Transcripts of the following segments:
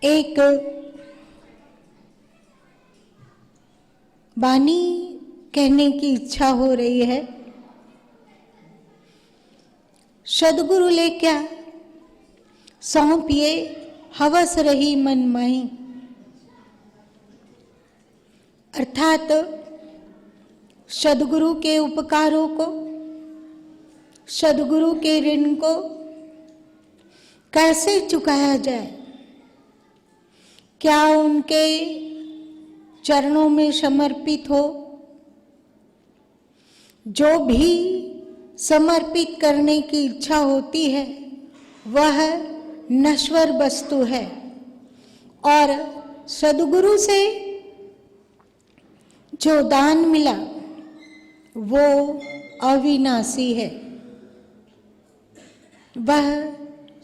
एक वाणी कहने की इच्छा हो रही है। सदगुरु ले क्या सौंपिए हवस रही मन माही। अर्थात सदगुरु के उपकारों को, सदगुरु के ऋण को कैसे चुकाया जाए, क्या उनके चरणों में समर्पित हो। जो भी समर्पित करने की इच्छा होती है वह नश्वर वस्तु है और सद्गुरु से जो दान मिला वो अविनाशी है, वह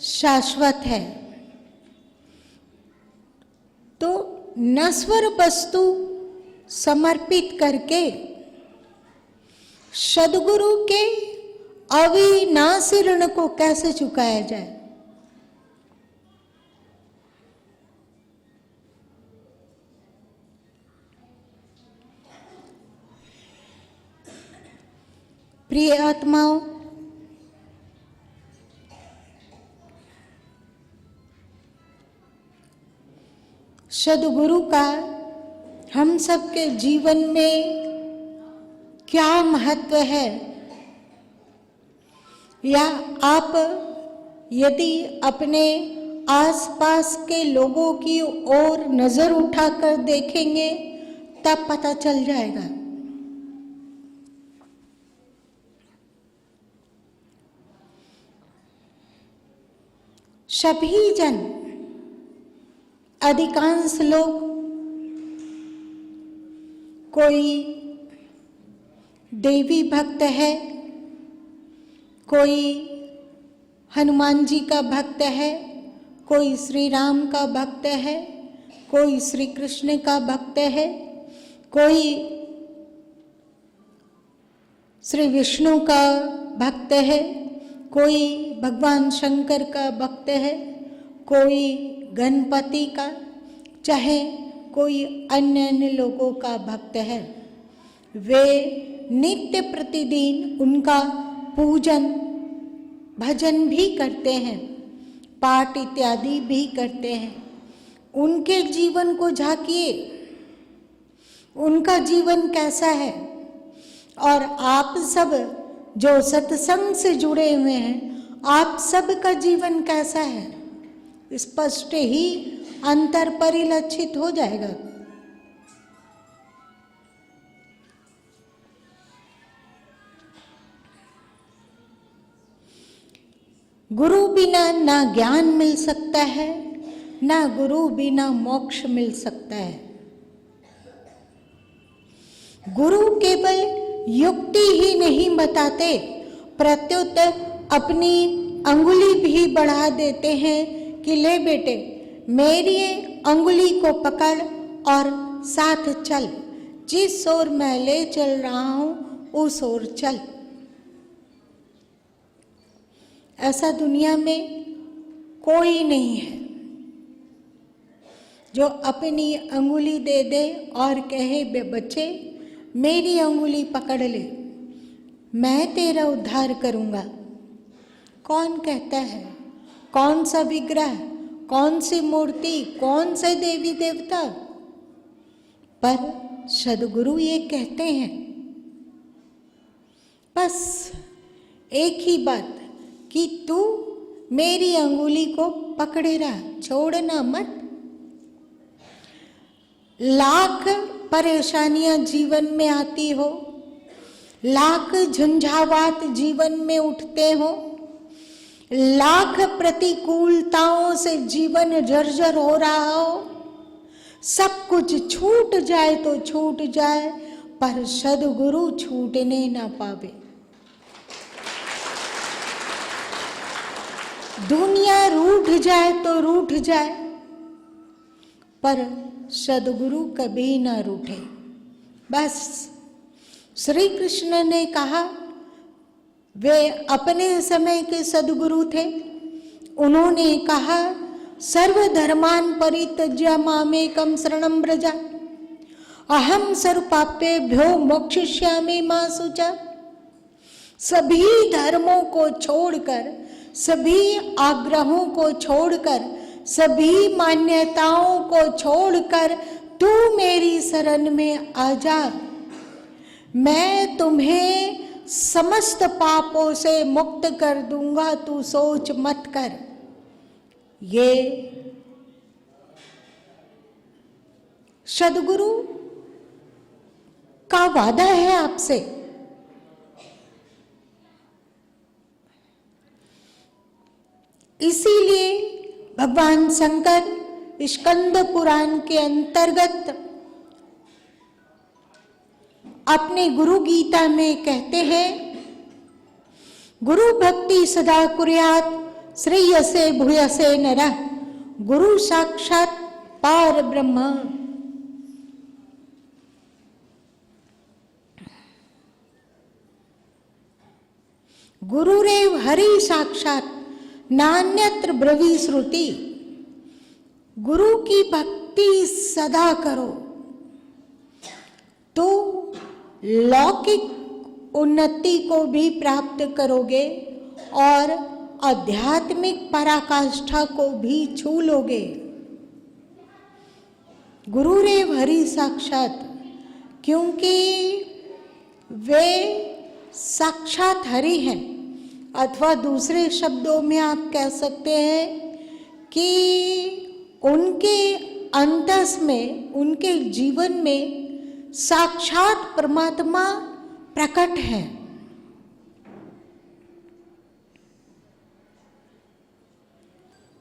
शाश्वत है। तो नश्वर वस्तु समर्पित करके सद्गुरु के अविनाशी ऋण को कैसे चुकाया जाए। प्रिय आत्माओं, सद्गुरु का हम सबके जीवन में क्या महत्व है, या आप यदि अपने आसपास के लोगों की ओर नजर उठाकर देखेंगे तब पता चल जाएगा। सभी जन, अधिकांश लोग, कोई देवी भक्त है, कोई हनुमान जी का भक्त है, कोई श्री राम का भक्त है, कोई श्री कृष्ण का भक्त है, कोई श्री विष्णु का भक्त है, कोई भगवान शंकर का भक्त है, कोई गणपति का, चाहे कोई अन्य अन्य लोगों का भक्त है। वे नित्य प्रतिदिन उनका पूजन भजन भी करते हैं, पाठ इत्यादि भी करते हैं। उनके जीवन को झांकिए, उनका जीवन कैसा है। और आप सब जो सत्संग से जुड़े हुए हैं, आप सब का जीवन कैसा है, स्पष्ट ही अंतर परिलक्षित हो जाएगा। गुरु बिना ना ज्ञान मिल सकता है, ना गुरु बिना मोक्ष मिल सकता है। गुरु केवल युक्ति ही नहीं बताते, प्रत्युत अपनी अंगुली भी बढ़ा देते हैं कि ले बेटे, मेरी अंगुली को पकड़ और साथ चल, जिस ओर मैं ले चल रहा हूं उस ओर चल। ऐसा दुनिया में कोई नहीं है जो अपनी अंगुली दे दे और कहे बे बच्चे मेरी अंगुली पकड़ ले, मैं तेरा उद्धार करूंगा। कौन कहता है? कौन सा विग्रह, कौन सी मूर्ति, कौन से देवी देवता? पर सद्गुरु ये कहते हैं बस एक ही बात कि तू मेरी अंगुली को पकड़े रहा, छोड़ना मत। लाख परेशानियां जीवन में आती हो, लाख झंझावात जीवन में उठते हो, लाख प्रतिकूलताओं से जीवन जर्जर हो रहा हो, सब कुछ छूट जाए तो छूट जाए, पर सद्गुरु छूटने ना पावे। दुनिया रूठ जाए तो रूठ जाए, पर सद्गुरु कभी ना रूठे। बस श्री कृष्ण ने कहा, वे अपने समय के सद्गुरु थे। उन्होंने कहा सर्वधर्मान् परित्यज्य मामेकं शरणं व्रज अहं सर्वपापेभ्यो मोक्षयिष्यामि मा शुचा। सभी धर्मों को छोड़कर, सभी आग्रहों को छोड़कर, सभी मान्यताओं को छोड़कर तू मेरी शरण में आ जा। मैं तुम्हें समस्त पापों से मुक्त कर दूंगा, तू सोच मत कर। ये सद्गुरु का वादा है आपसे। इसीलिए भगवान शंकर स्कंद पुराण के अंतर्गत अपने गुरु गीता में कहते हैं, गुरु भक्ति सदा कुर्यात् श्रेयसे भूयसे नरः, गुरु साक्षात् पार ब्रह्म। गुरुरेव हरि साक्षात् नान्यत्र ब्रवी श्रुति। गुरु की भक्ति सदा करो तो लौकिक उन्नति को भी प्राप्त करोगे और आध्यात्मिक पराकाष्ठा को भी छू लोगे। गुरुरेव हरि साक्षात, क्योंकि वे साक्षात हरि हैं, अथवा दूसरे शब्दों में आप कह सकते हैं कि उनके अंतस में, उनके जीवन में साक्षात परमात्मा प्रकट है।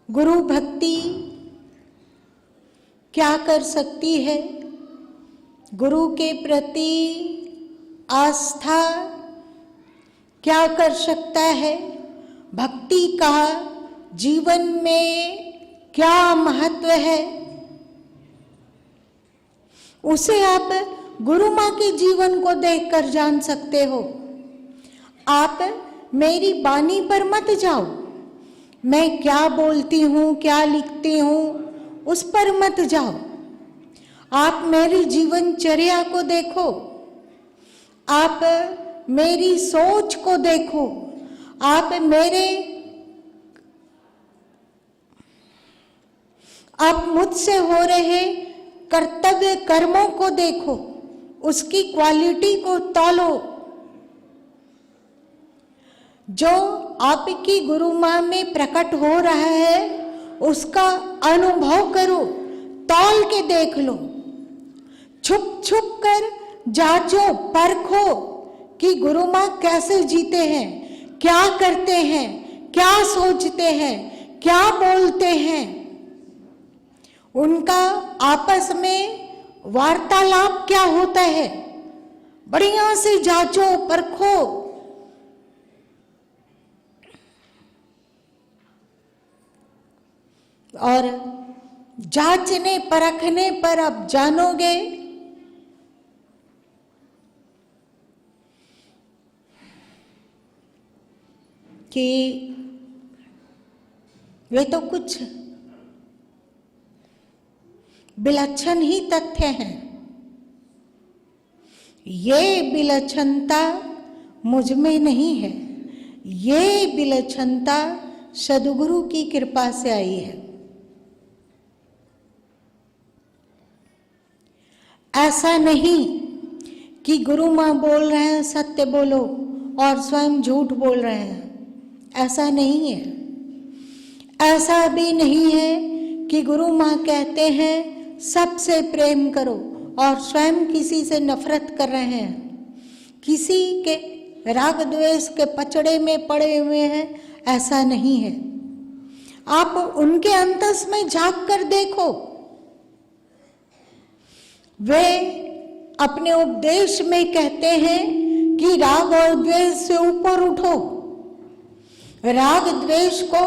गुरु भक्ति क्या कर सकती है? गुरु के प्रति आस्था क्या कर सकता है? भक्ति का जीवन में क्या महत्व है, उसे आप गुरु माँ के जीवन को देखकर जान सकते हो। आप मेरी वाणी पर मत जाओ, मैं क्या बोलती हूँ, क्या लिखती हूँ, उस पर मत जाओ। आप मेरी जीवनचर्या को देखो, आप मेरी सोच को देखो, आप मुझसे हो रहे कर्तव्य कर्मों को देखो, उसकी क्वालिटी को तौलो। जो आपकी गुरु माँ में प्रकट हो रहा है उसका अनुभव करो, तौल के देख लो, छुप छुप कर जांचो, परखो कि गुरु माँ कैसे जीते हैं, क्या करते हैं, क्या सोचते हैं, क्या बोलते हैं, उनका आपस में वार्तालाप क्या होता है। बढ़िया से जांचो, परखो। और जांचने परखने पर आप जानोगे कि वे तो कुछ विलक्षण ही तथ्य हैं। ये विलक्षणता मुझ में नहीं है, ये विलक्षणता सद्गुरु की कृपा से आई है। ऐसा नहीं कि गुरु माँ बोल रहे हैं सत्य बोलो और स्वयं झूठ बोल रहे हैं, ऐसा नहीं है। ऐसा भी नहीं है कि गुरु माँ कहते हैं सबसे प्रेम करो और स्वयं किसी से नफरत कर रहे हैं, किसी के राग द्वेष के पचड़े में पड़े हुए हैं, ऐसा नहीं है। आप उनके अंतस में झांक कर देखो। वे अपने उपदेश में कहते हैं कि राग और द्वेष से ऊपर उठो, राग द्वेष को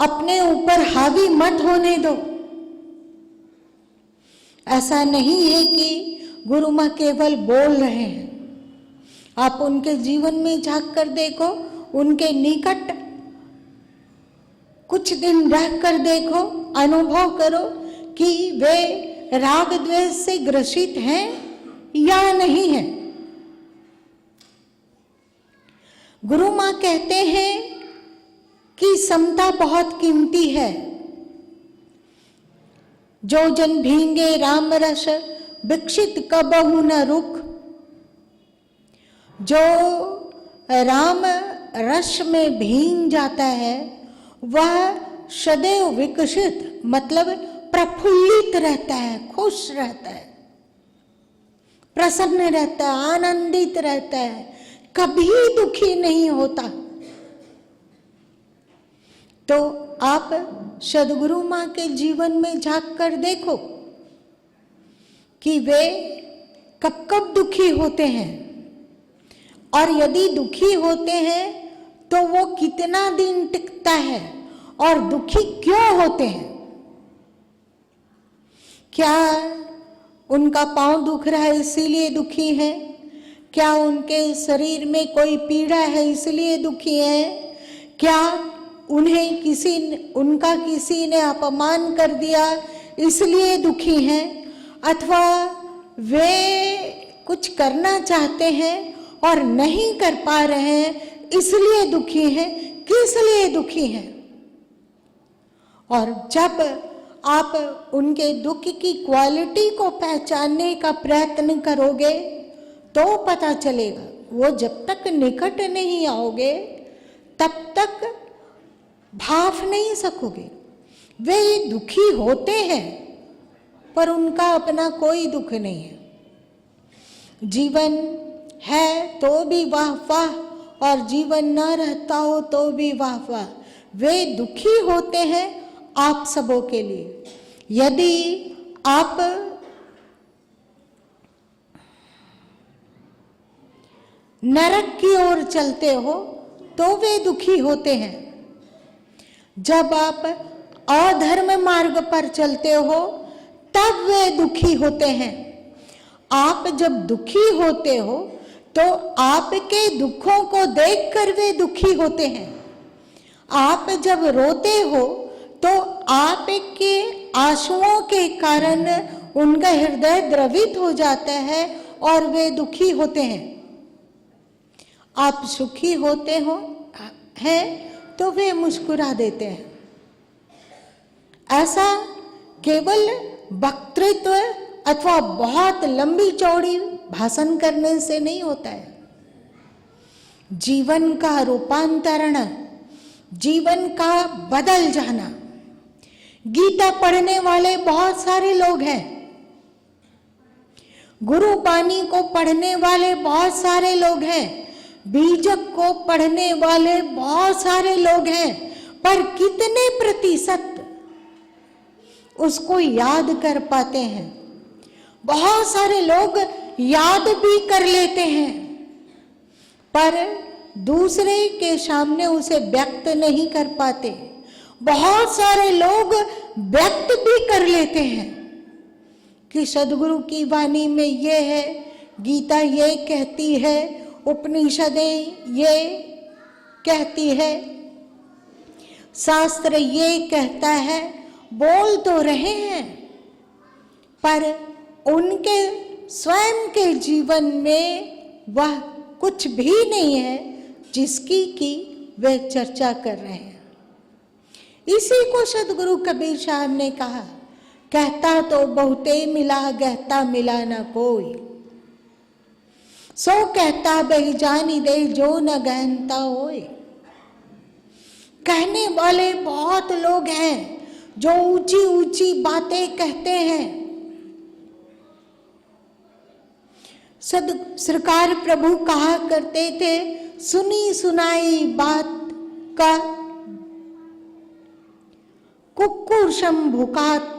अपने ऊपर हावी मत होने दो। ऐसा नहीं है कि गुरु माँ केवल बोल रहे हैं, आप उनके जीवन में झांक कर देखो, उनके निकट कुछ दिन रह कर देखो, अनुभव करो कि वे राग द्वेष से ग्रसित हैं या नहीं है। गुरु माँ कहते हैं कि समता बहुत कीमती है। जो जन भींगे राम रस विकसित कबहु न रुख। जो राम रस में भींग जाता है वह सदैव विकसित मतलब प्रफुल्लित रहता है, खुश रहता है, प्रसन्न रहता है, आनंदित रहता है, कभी दुखी नहीं होता। तो आप सदगुरु माँ के जीवन में झांक कर देखो कि वे कब कब दुखी होते हैं, और यदि दुखी होते हैं तो वो कितना दिन टिकता है और दुखी क्यों होते हैं। क्या उनका पांव दुख रहा है इसीलिए दुखी है? क्या उनके शरीर में कोई पीड़ा है इसलिए दुखी है? क्या उन्हें उनका किसी ने अपमान कर दिया इसलिए दुखी हैं? अथवा वे कुछ करना चाहते हैं और नहीं कर पा रहे हैं इसलिए दुखी हैं? किस लिए दुखी हैं? और जब आप उनके दुख की क्वालिटी को पहचानने का प्रयत्न करोगे तो पता चलेगा। वो जब तक निकट नहीं आओगे तब तक भाफ नहीं सकोगे। वे दुखी होते हैं पर उनका अपना कोई दुख नहीं है। जीवन है तो भी वाह वाह, और जीवन न रहता हो तो भी वाह वाह। वे दुखी होते हैं आप सबों के लिए। यदि आप नरक की ओर चलते हो तो वे दुखी होते हैं। जब आप अधर्म मार्ग पर चलते हो तब वे दुखी होते हैं। आप जब दुखी होते हो तो आपके दुखों को देखकर वे दुखी होते हैं। आप जब रोते हो तो आपके आंसुओं के कारण उनका हृदय द्रवित हो जाता है और वे दुखी होते हैं। आप सुखी होते हो हैं तो वे मुस्कुरा देते हैं। ऐसा केवल वक्तृत्व अथवा बहुत लंबी चौड़ी भाषण करने से नहीं होता है। जीवन का रूपांतरण, जीवन का बदल जाना। गीता पढ़ने वाले बहुत सारे लोग हैं, गुरु बानी को पढ़ने वाले बहुत सारे लोग हैं, बीजक को पढ़ने वाले बहुत सारे लोग हैं, पर कितने प्रतिशत उसको याद कर पाते हैं? बहुत सारे लोग याद भी कर लेते हैं पर दूसरे के सामने उसे व्यक्त नहीं कर पाते। बहुत सारे लोग व्यक्त भी कर लेते हैं कि सदगुरु की वाणी में ये है, गीता ये कहती है, उपनिषदें ये कहती है, शास्त्र ये कहता है, बोल तो रहे हैं पर उनके स्वयं के जीवन में वह कुछ भी नहीं है जिसकी कि वे चर्चा कर रहे हैं। इसी को सदगुरु कबीर साहब ने कहा, कहता तो बहुते मिला, गहता मिला न कोई। सो कहता बही जानी दे, जो न गहनता होए। कहने वाले बहुत लोग हैं जो ऊंची ऊंची बातें कहते हैं। सरकार प्रभु कहा करते थे, सुनी सुनाई बात का कुक्कुर भुकात।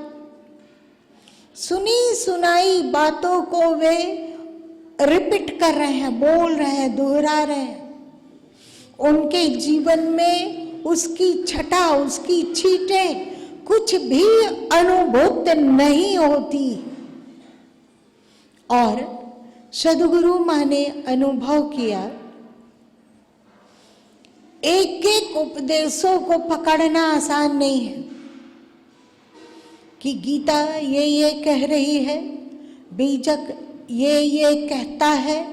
सुनी सुनाई बातों को वे रिपीट कर रहे हैं, बोल रहे हैं, दोहरा रहे हैं। उनके जीवन में उसकी छटा, उसकी छींटें कुछ भी अनुभूत नहीं होती। और सदगुरु माँ ने अनुभव किया, एक एक उपदेशों को पकड़ना आसान नहीं है। कि गीता ये कह रही है, बीजक ये कहता है,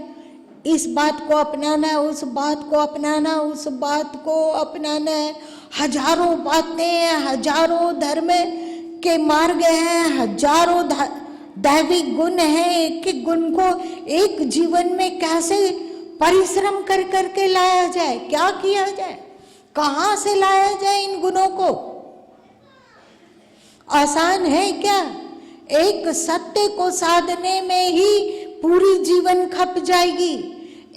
इस बात को अपनाना है, उस बात को अपनाना, उस बात को अपनाना है। हजारों बातें हैं, हजारों धर्म के मार्ग हैं, हजारों दैविक गुण हैं। एक एक गुण को एक जीवन में कैसे परिश्रम कर करके लाया जाए, क्या किया जाए, कहाँ से लाया जाए इन गुणों को? आसान है क्या? एक सत्य को साधने में ही पूरी जीवन खप जाएगी।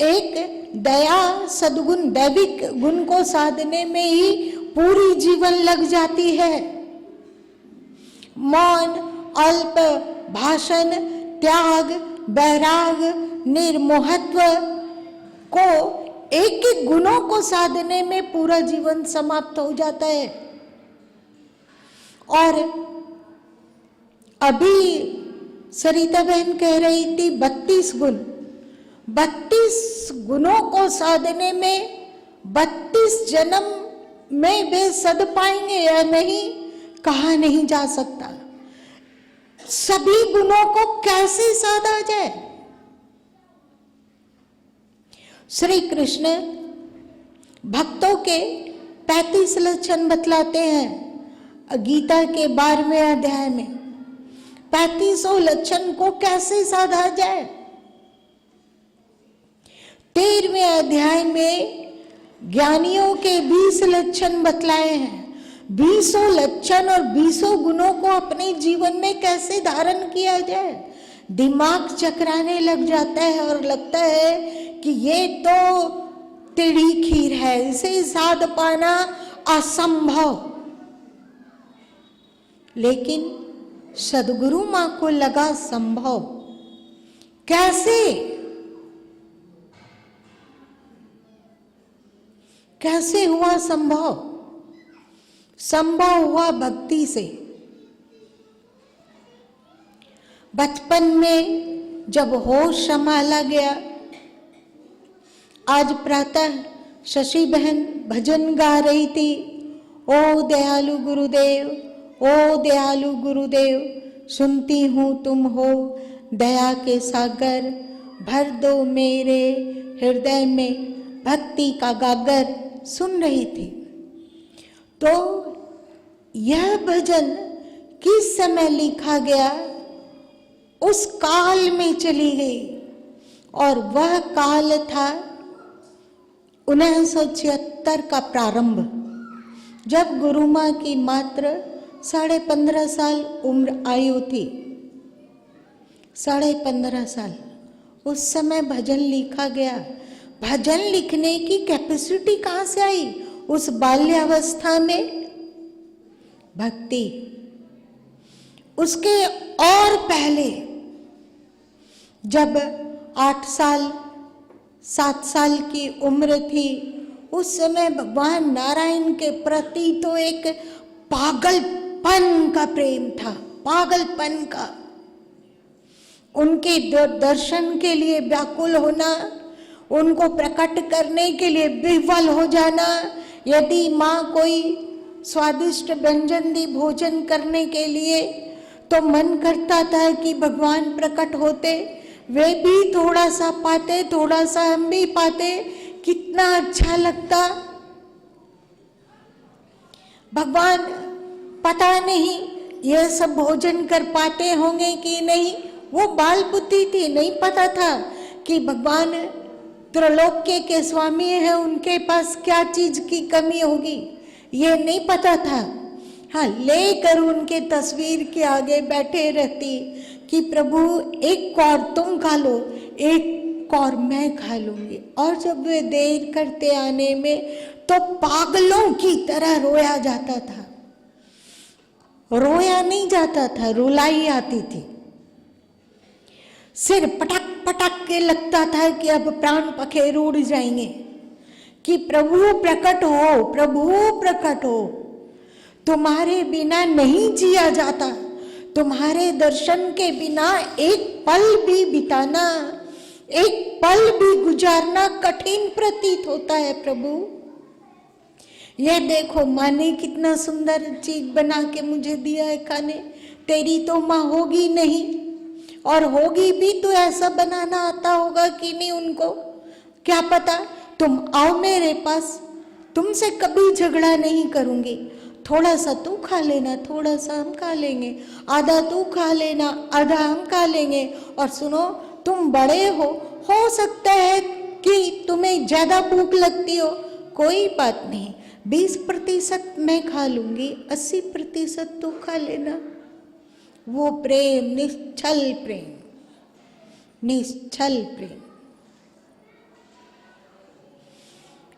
एक दया सद्गुण दैविक गुण को साधने में ही पूरी जीवन लग जाती है। मौन, अल्प भाषण, त्याग, वैराग, निर्मोहत्व को एक एक गुणों को साधने में पूरा जीवन समाप्त हो जाता है। और अभी सरिता बहन कह रही थी 32 गुण, 32 गुणों को साधने में 32 जन्म में वे सद पाएंगे या नहीं, कहा नहीं जा सकता। सभी गुणों को कैसे साधा जाए? श्री कृष्ण भक्तों के 35 लक्षण बतलाते हैं गीता के 12वें अध्याय में। 35 लक्षण को कैसे साधा जाए? 13वें अध्याय में ज्ञानियों के 20 लक्षण बतलाए हैं। 20 लक्षण और 20 गुणों को अपने जीवन में कैसे धारण किया जाए? दिमाग चकराने लग जाता है और लगता है कि ये तो टेढ़ी खीर है, इसे साध पाना असंभव। लेकिन सदगुरु मां को लगा संभव। कैसे? कैसे हुआ संभव? संभव हुआ भक्ति से। बचपन में जब होश संभाला गया, आज प्रातः शशि बहन भजन गा रही थी, ओ दयालु गुरुदेव, ओ दयालु गुरुदेव, सुनती हूँ तुम हो दया के सागर, भर दो मेरे हृदय में भक्ति का गागर। सुन रही थी तो यह भजन किस समय लिखा गया, उस काल में चली गई। और वह काल था 1976 का प्रारंभ, जब गुरु माँ की मात्र 15.5 साल उम्र आयु थी। 15.5 साल उस समय भजन लिखा गया। भजन लिखने की कैपेसिटी कहाँ से आई उस बाल्यावस्था में? भक्ति। उसके और पहले जब 8 साल 7 साल की उम्र थी, उस समय भगवान नारायण के प्रति तो एक पागलपन का प्रेम था, पागलपन का। उनके दर्शन के लिए व्याकुल होना, उनको प्रकट करने के लिए विह्वल हो जाना। यदि माँ कोई स्वादिष्ट व्यंजन दी भोजन करने के लिए, तो मन करता था कि भगवान प्रकट होते, वे भी थोड़ा सा पाते, थोड़ा सा हम भी पाते, कितना अच्छा लगता। भगवान पता नहीं ये सब भोजन कर पाते होंगे कि नहीं, वो बाल बुद्धि थी, नहीं पता था कि भगवान त्रैलोक्य के स्वामी है, उनके पास क्या चीज की कमी होगी, ये नहीं पता था। हाँ, लेकर उनके तस्वीर के आगे बैठे रहती कि प्रभु एक कौर तुम खा लो, एक कौर मैं खा लूंगी। और जब वे देर करते आने में, तो पागलों की तरह रोया जाता था। रोया नहीं जाता था, रुलाई आती थी। सिर पटक पटक के लगता था कि अब प्राण पखेरु उड़ जाएंगे, कि प्रभु प्रकट हो, प्रभु प्रकट हो। तुम्हारे बिना नहीं जिया जाता, तुम्हारे दर्शन के बिना एक पल भी बिताना, एक पल भी गुजारना कठिन प्रतीत होता है प्रभु। ये देखो, माँ ने कितना सुंदर चीज बना के मुझे दिया है खाने, तेरी तो माँ होगी नहीं, और होगी भी तो ऐसा बनाना आता होगा कि नहीं उनको, क्या पता। तुम आओ मेरे पास, तुमसे कभी झगड़ा नहीं करूंगी। थोड़ा सा तू खा लेना, थोड़ा सा हम खा लेंगे, आधा तू खा लेना, आधा हम खा लेंगे। और सुनो, तुम बड़े हो सकता है कि तुम्हें ज्यादा भूख लगती हो, कोई बात नहीं, 20% मैं खा लूंगी, 80% तू खा लेना। वो प्रेम, निश्चल प्रेम, निश्चल प्रेम,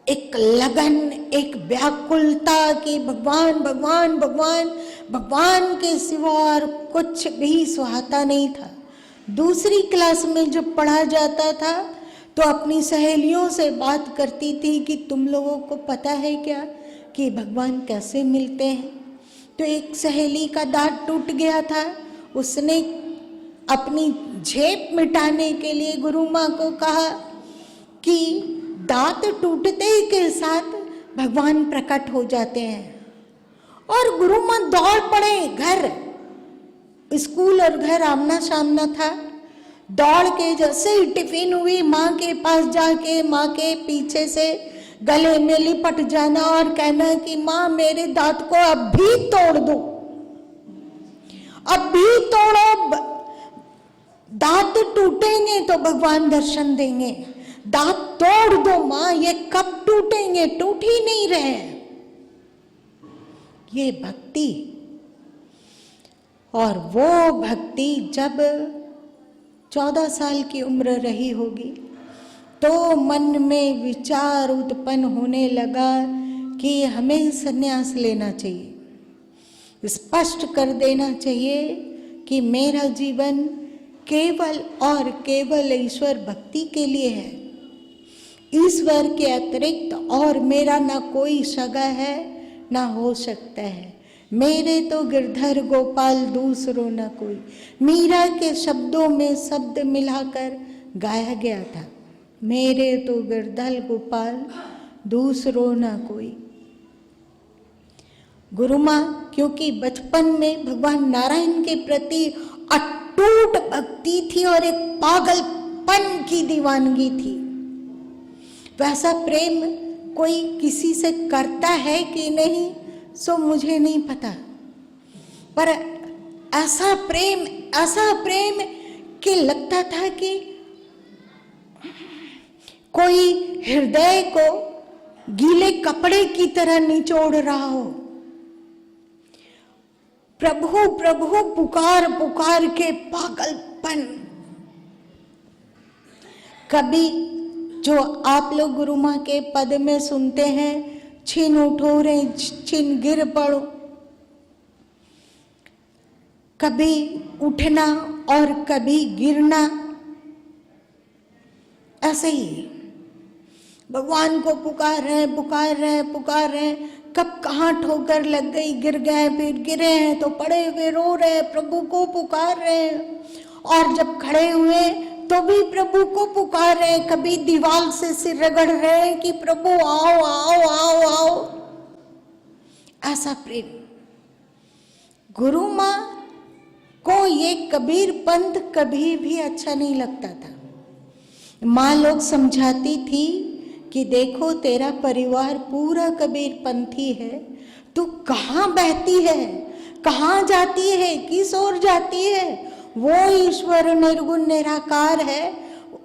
एक लगन, एक व्याकुलता कि भगवान भगवान भगवान, भगवान के सिवा और कुछ भी सुहाता नहीं था। दूसरी क्लास में जब पढ़ा जाता था तो अपनी सहेलियों से बात करती थी कि तुम लोगों को पता है क्या कि भगवान कैसे मिलते हैं। तो एक सहेली का दांत टूट गया था, उसने अपनी झेप मिटाने के लिए गुरु माँ को कहा कि दांत टूटते ही के साथ भगवान प्रकट हो जाते हैं। और गुरु माँ दौड़ पड़े घर, स्कूल और घर आमना सामना था। दौड़ के जैसे ही टिफिन हुई, माँ के पास जाके माँ के पीछे से गले में लिपट जाना और कहना कि माँ मेरे दांत को अब भी तोड़ दो, अब भी तोड़ो, दांत टूटेंगे तो भगवान दर्शन देंगे, दांत तोड़ दो माँ, ये कब टूटेंगे, टूट ही नहीं रहे। ये भक्ति, और वो भक्ति जब 14 साल की उम्र रही होगी तो मन में विचार उत्पन्न होने लगा कि हमें संन्यास लेना चाहिए, स्पष्ट कर देना चाहिए कि मेरा जीवन केवल और केवल ईश्वर भक्ति के लिए है, ईश्वर के अतिरिक्त और मेरा ना कोई सगा है ना हो सकता है। मेरे तो गिरधर गोपाल दूसरों न कोई, मीरा के शब्दों में शब्द मिलाकर गाया गया था, मेरे तो गिरधर गोपाल दूसरों न कोई। गुरु माँ क्योंकि बचपन में भगवान नारायण के प्रति अटूट भक्ति थी और एक पागलपन की दीवानगी थी। वैसा प्रेम कोई किसी से करता है कि नहीं सो मुझे नहीं पता, पर ऐसा प्रेम कि लगता था कि कोई हृदय को गीले कपड़े की तरह निचोड़ रहा हो। प्रभु प्रभु पुकार पुकार के पागलपन। कभी जो आप लोग गुरु माँ के पद में सुनते हैं, छिन उठो रे छिन गिर पड़ो, कभी उठना और कभी गिरना, ऐसे ही भगवान को पुकार रहे, कब कहाँ ठोकर लग गई, गिर गए, फिर गिरे हैं तो पड़े हुए रो रहे, प्रभु को पुकार रहे, और जब खड़े हुए तो भी प्रभु को पुकार रहे, कभी दीवार से सिर रगड़ रहे कि प्रभु आओ आओ आओ आओ। ऐसा प्रेम। गुरु माँ को ये कबीर पंथ कभी भी अच्छा नहीं लगता था। माँ लोग समझाती थी कि देखो तेरा परिवार पूरा कबीर पंथी है, तू कहाँ बहती है, कहाँ जाती है, किस ओर जाती है। वो ईश्वर निर्गुण निराकार है,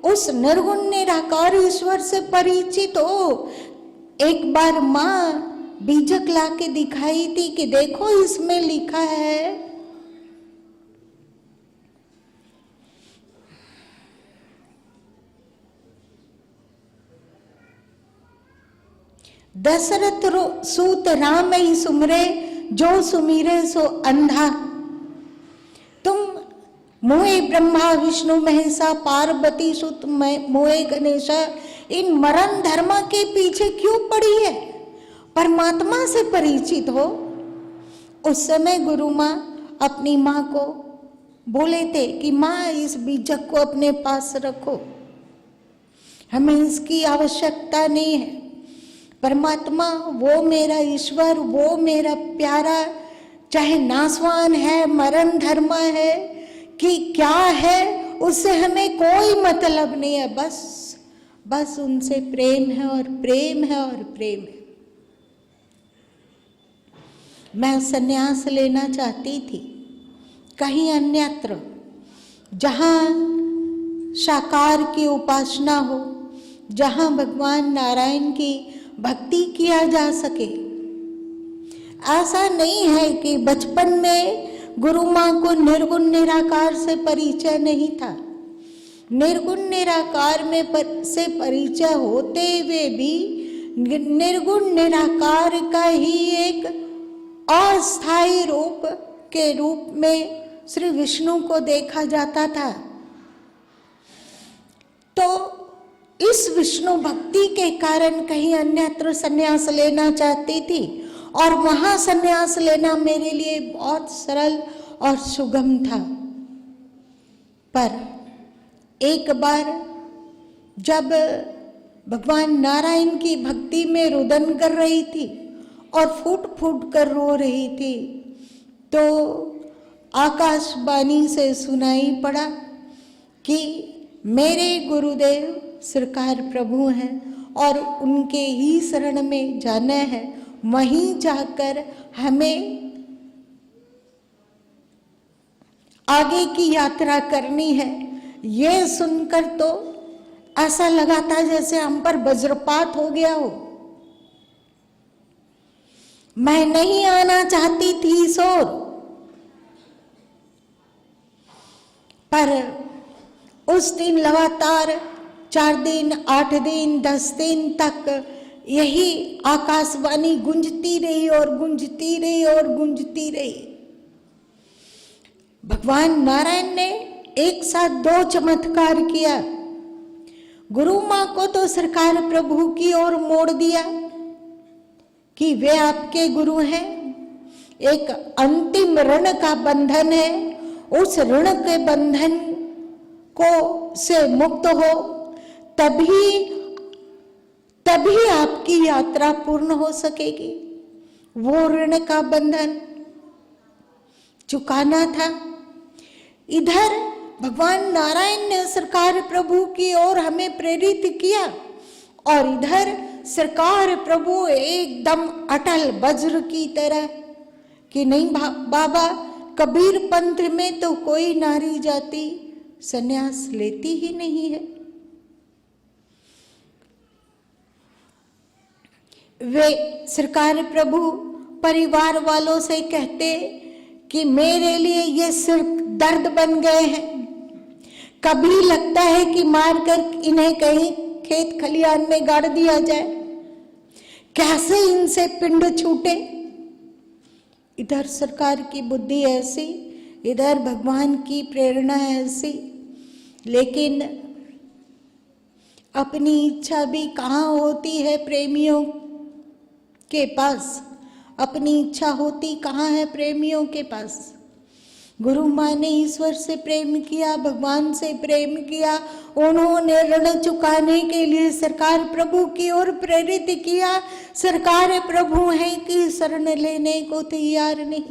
उस निर्गुण निराकार ईश्वर से परिचित हो। एक बार माँ बीजक ला के दिखाई थी कि देखो इसमें लिखा है दशरथ सूत राम ही सुमरे, जो सुमिरे सो अंधा। तुम मोहे ब्रह्मा विष्णु महेशा पार्वती सुत मोहे गणेशा, इन मरण धर्म के पीछे क्यों पड़ी है, परमात्मा से परिचित हो। उस समय गुरु माँ अपनी माँ को बोले थे कि माँ इस बीजक को अपने पास रखो, हमें इसकी आवश्यकता नहीं है। परमात्मा वो मेरा ईश्वर, वो मेरा प्यारा चाहे नासवान है, मरण धर्म है कि क्या है, उससे हमें कोई मतलब नहीं है। बस उनसे प्रेम है और प्रेम है और प्रेम है। मैं संन्यास लेना चाहती थी कहीं अन्यत्र, जहाँ साकार की उपासना हो, जहाँ भगवान नारायण की भक्ति किया जा सके। ऐसा नहीं है कि बचपन में गुरु माँ को निर्गुण निराकार से परिचय नहीं था। निर्गुण निराकार में से परिचय होते हुए भी निर्गुण निराकार का ही एक अस्थायी रूप के रूप में श्री विष्णु को देखा जाता था। तो इस विष्णु भक्ति के कारण कहीं अन्यत्र संन्यास लेना चाहती थी, और वहां संन्यास लेना मेरे लिए बहुत सरल और सुगम था। पर एक बार जब भगवान नारायण की भक्ति में रुदन कर रही थी और फूट फूट कर रो रही थी, तो आकाशवाणी से सुनाई पड़ा कि मेरे गुरुदेव सरकार प्रभु हैं और उनके ही शरण में जाना है, वहीं जाकर हमें आगे की यात्रा करनी है। ये सुनकर तो ऐसा लगा था जैसे हम पर वज्रपात हो गया हो। मैं नहीं आना चाहती थी इस ओर, पर उस दिन लगातार 4 दिन, 8 दिन, 10 दिन तक यही आकाशवाणी गूंजती रही और गूंजती रही और गूंजती रही। भगवान नारायण ने एक साथ 2 चमत्कार किया। गुरु माँ को तो सरकार प्रभु की ओर मोड़ दिया कि वे आपके गुरु हैं, एक अंतिम ऋण का बंधन है, उस ऋण के बंधन को से मुक्त हो, तभी आपकी यात्रा पूर्ण हो सकेगी। वो ऋण का बंधन चुकाना था। इधर भगवान नारायण ने सरकार प्रभु की ओर हमें प्रेरित किया, और इधर सरकार प्रभु एकदम अटल वज्र की तरह कि नहीं बाबा, कबीर पंथ में तो कोई नारी जाति संन्यास लेती ही नहीं है। वे सरकार प्रभु परिवार वालों से कहते कि मेरे लिए ये सिर्फ दर्द बन गए हैं, कभी लगता है कि मारकर इन्हें कहीं खेत खलियान में गाड़ दिया जाए, कैसे इनसे पिंड छूटे। इधर सरकार की बुद्धि ऐसी, इधर भगवान की प्रेरणा ऐसी, लेकिन अपनी इच्छा भी कहाँ होती है प्रेमियों के पास, अपनी इच्छा होती कहाँ है प्रेमियों के पास। गुरु माँ ने ईश्वर से प्रेम किया, भगवान से प्रेम किया, उन्होंने ऋण चुकाने के लिए सरकार प्रभु की ओर प्रेरित किया। सरकार प्रभु हैं कि शरण लेने को तैयार नहीं,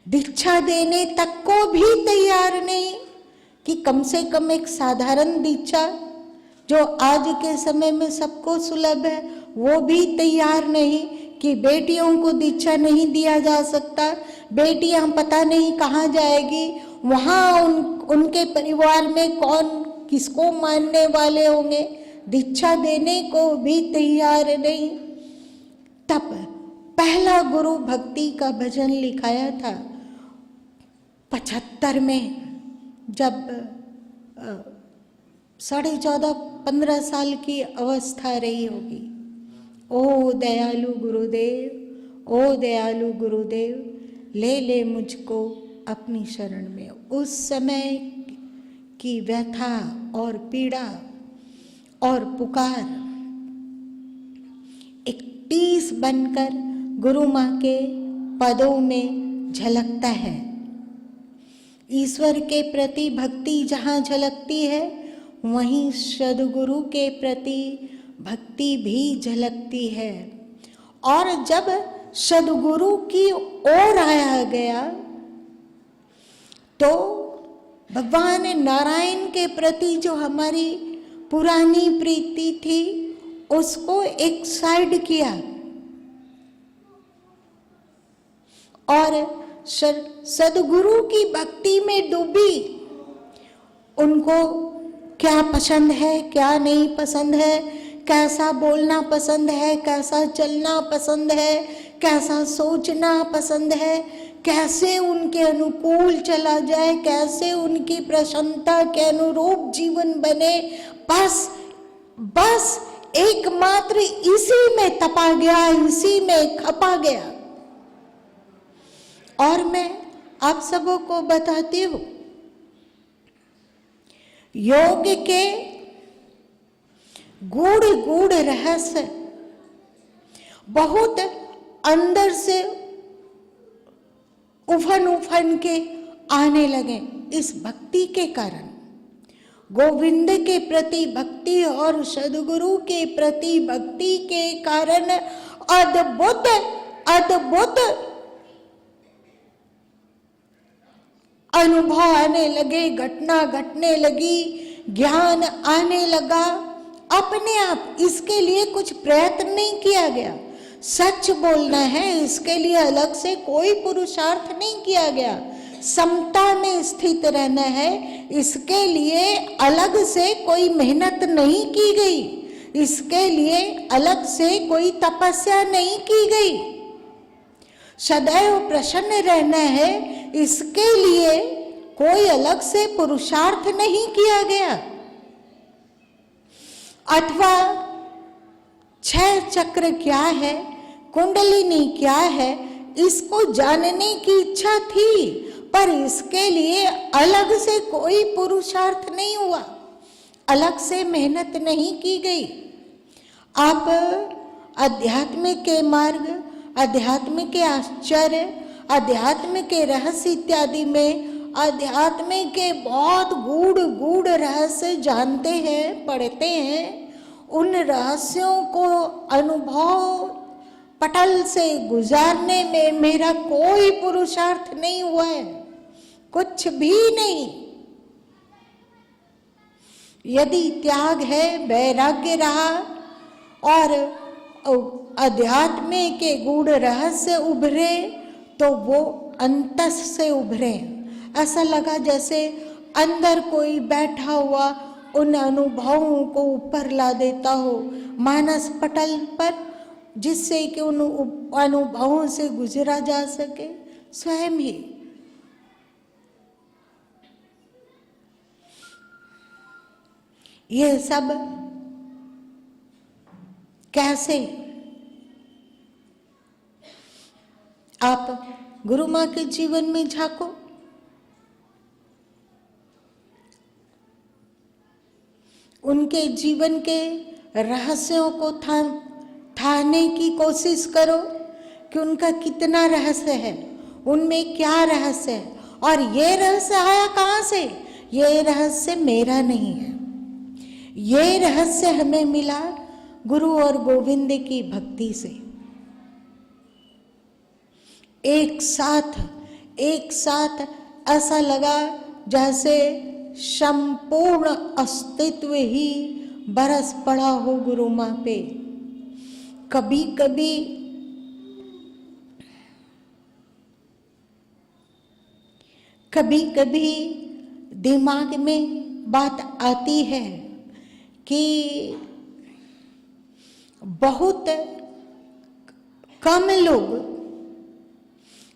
दीक्षा देने तक को भी तैयार नहीं, कि कम से कम एक साधारण दीक्षा जो आज के समय में सबको सुलभ है वो भी तैयार नहीं, कि बेटियों को दीक्षा नहीं दिया जा सकता, बेटियां पता नहीं कहाँ जाएगी, वहाँ उनके परिवार में कौन किसको मानने वाले होंगे, दीक्षा देने को भी तैयार नहीं। तब पहला गुरु भक्ति का भजन लिखाया था 75 में, जब 14.5-15 साल की अवस्था रही होगी। ओ दयालु गुरुदेव, ओ दयालु गुरुदेव, ले ले मुझको अपनी शरण में। उस समय की व्यथा और पीड़ा और पुकार एक टीस बनकर गुरु माँ के पदों में झलकता है। ईश्वर के प्रति भक्ति जहाँ झलकती है, वहीं सद्गुरु के प्रति भक्ति भी झलकती है। और जब सदगुरु की ओर आया गया तो भगवान नारायण के प्रति जो हमारी पुरानी प्रीति थी उसको एक साइड किया और सदगुरु की भक्ति में डूबी। उनको क्या पसंद है, क्या नहीं पसंद है, कैसा बोलना पसंद है, कैसा चलना पसंद है, कैसा सोचना पसंद है, कैसे उनके अनुकूल चला जाए, कैसे उनकी प्रसन्नता के अनुरूप जीवन बने, बस एकमात्र इसी में तपा गया, इसी में खपा गया। और मैं आप सबों को बताती हूँ, योग के गूढ़ रहस्य बहुत अंदर से उफन के आने लगे इस भक्ति के कारण। गोविंद के प्रति भक्ति और सदगुरु के प्रति भक्ति के कारण अद्भुत अनुभव आने लगे, घटना घटने लगी, ज्ञान आने लगा अपने आप। इसके लिए कुछ प्रयत्न नहीं किया गया। सच बोलना है, इसके लिए अलग से कोई पुरुषार्थ नहीं किया गया। समता में स्थित रहना है, इसके लिए अलग से कोई मेहनत नहीं की गई, इसके लिए अलग से कोई तपस्या नहीं की गई। सदैव प्रसन्न रहना है, इसके लिए कोई अलग से पुरुषार्थ नहीं किया गया। अथवा 6 चक्र क्या है, कुंडलिनी क्या है, इसको जानने की इच्छा थी, पर इसके लिए अलग से कोई पुरुषार्थ नहीं हुआ, अलग से मेहनत नहीं की गई। आप अध्यात्म के मार्ग, अध्यात्म के आश्चर्य, अध्यात्म के रहस्य इत्यादि में अध्यात्म के बहुत गूढ़ रहस्य जानते हैं, पढ़ते हैं। उन रहस्यों को अनुभव पटल से गुजारने में मेरा कोई पुरुषार्थ नहीं हुआ है, कुछ भी नहीं। यदि त्याग है, वैराग्य रहा और अध्यात्म के गूढ़ रहस्य उभरे तो वो अंतस से उभरे। ऐसा लगा जैसे अंदर कोई बैठा हुआ उन अनुभवों को ऊपर ला देता हो मानस पटल पर, जिससे कि उन अनुभवों से गुजरा जा सके स्वयं ही। ये सब कैसे? आप गुरु माँ के जीवन में झांको, उनके जीवन के रहस्यों को थाने की कोशिश करो कि उनका कितना रहस्य है, उनमें क्या रहस्य है, और ये रहस्य आया कहाँ से? ये रहस्य मेरा नहीं है, ये रहस्य हमें मिला गुरु और गोविंद की भक्ति से। एक साथ ऐसा लगा जैसे संपूर्ण अस्तित्व ही बरस पड़ा हो गुरु माँ पे। कभी कभी दिमाग में बात आती है कि बहुत कम लोग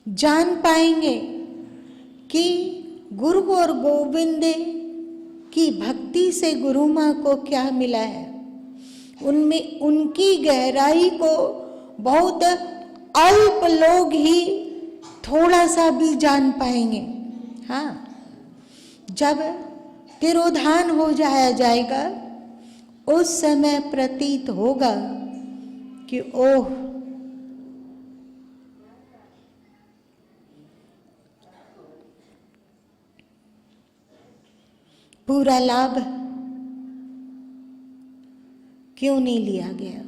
जान पाएंगे कि गुरु और गोविंद की भक्ति से गुरु माँ को क्या मिला है। उनमें उनकी गहराई को बहुत अल्प लोग ही थोड़ा सा भी जान पाएंगे। हाँ, जब तिरोधान हो जाएगा उस समय प्रतीत होगा कि ओह, पूरा लाभ क्यों नहीं लिया गया।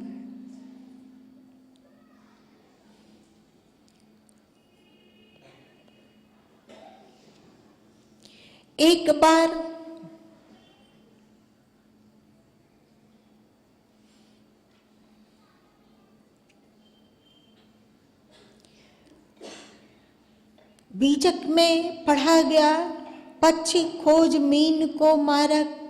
एक बार बीजक में पढ़ा गया, पक्षी खोज मीन को मारक।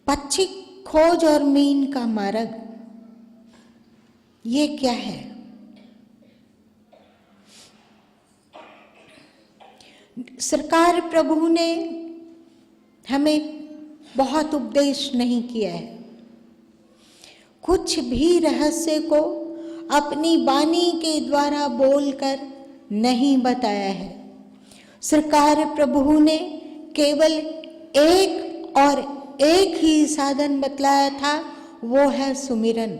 पक्षी खोज और मीन का मार्ग, ये क्या है? सरकार प्रभु ने हमें बहुत उपदेश नहीं किया है, कुछ भी रहस्य को अपनी वाणी के द्वारा बोलकर नहीं बताया है। सरकार प्रभु ने केवल एक और एक ही साधन बतलाया था, वो है सुमिरन,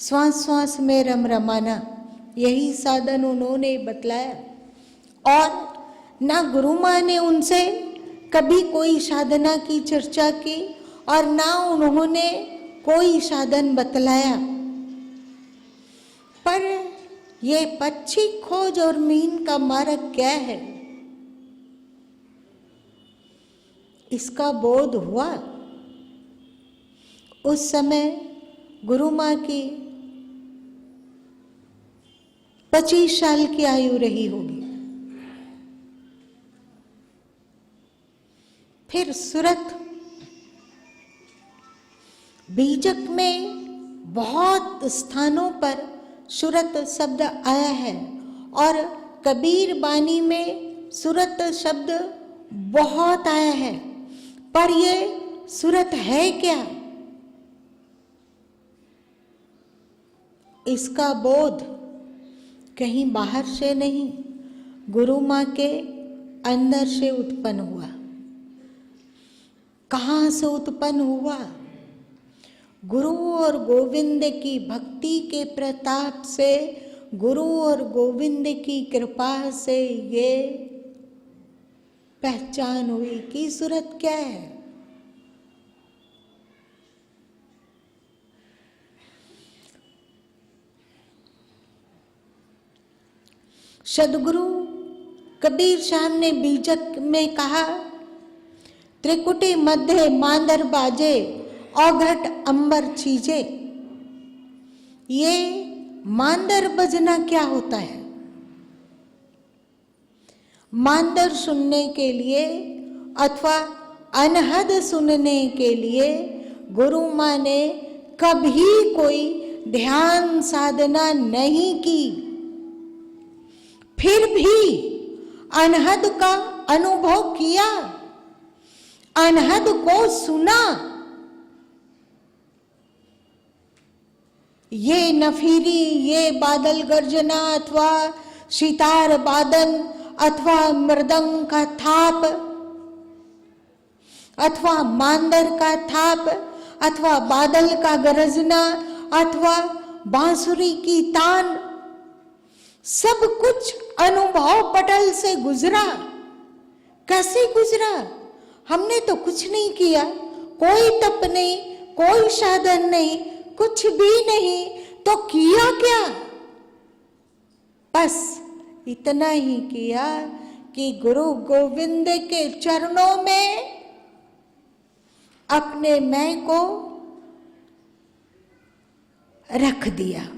श्वास श्वास में रम रमाना, यही साधन उन्होंने बतलाया। और ना गुरु माँ ने उनसे कभी कोई साधना की चर्चा की और ना उन्होंने कोई साधन बतलाया। पर ये पक्षी खोज और मीन का मार्ग क्या है, इसका बोध हुआ। उस समय गुरु माँ की 25 साल की आयु रही होगी। फिर सूरत बीजक में बहुत स्थानों पर सूरत शब्द आया है और कबीर बानी में सूरत शब्द बहुत आया है, पर ये सूरत है क्या, इसका बोध कहीं बाहर से नहीं, गुरु माँ के अंदर से उत्पन्न हुआ। कहाँ से उत्पन्न हुआ? गुरु और गोविंद की भक्ति के प्रताप से, गुरु और गोविंद की कृपा से ये पहचान हुई कि सूरत क्या है। सदगुरु कबीर साहब ने बीजक में कहा, त्रिकुटी मध्य मांदर बाजे, औघट अंबर चीजे। ये मांदर बजना क्या होता है? मांदर सुनने के लिए अथवा अनहद सुनने के लिए गुरु माँ ने कभी कोई ध्यान साधना नहीं की, फिर भी अनहद का अनुभव किया, अनहद को सुना। ये नफीरी, ये बादल गर्जना अथवा सितार बादन अथवा मृदंग का थाप अथवा मांदर का थाप अथवा बादल का गरजना अथवा बांसुरी की तान, सब कुछ अनुभव पटल से गुजरा। कैसे गुजरा? हमने तो कुछ नहीं किया, कोई तप नहीं, कोई साधन नहीं, कुछ भी नहीं, तो किया क्या? बस इतना ही किया कि गुरु गोविंद के चरणों में अपने मैं को रख दिया।